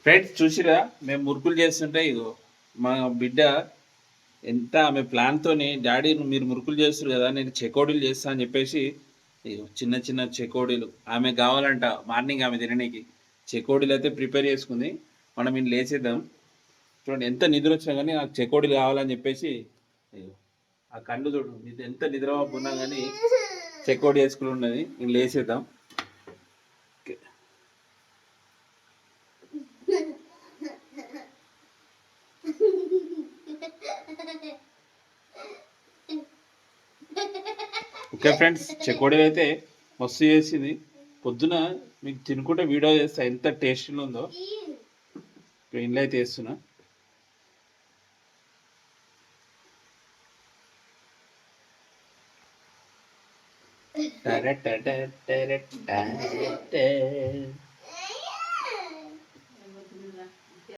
Friends చూసిరా మేము మురుకులు చేస్తుంటే ఇగో మా బిడ్డ ఎంత ఆమె ప్లాన్తోని డాడీ మీరు మురుకులు చేస్తారు కదా నేను చెకోడీలు చేస్తా అని చెప్పేసి ఇగో చిన్న చిన్న చెకోడీలు ఆమె కావాలంట మార్నింగ్ ఆమె తినడానికి చెకోడీలు అయితే ప్రిపేర్ చేసుకుంది. మనం ఇన్ని లేచేద్దాం. చూడండి ఎంత నిద్ర వచ్చినా కానీ నాకు చెకోడీలు కావాలని చెప్పేసి ఇగో ఆ కళ్ళు చూడు ఇది ఎంత నిద్ర ఉన్నా కానీ చెకోడీ వేసుకుని ఉన్నది. నేను లేచేద్దాం. ఓకే ఫ్రెండ్స్, చెకోడీలు అయితే మస్తు చేసింది. పొద్దున మీకు తినుకుంటే వీడియో చేస్తా ఎంత టేస్టీగా ఉందో. ఇంట్లో అయితే వేస్తున్నా.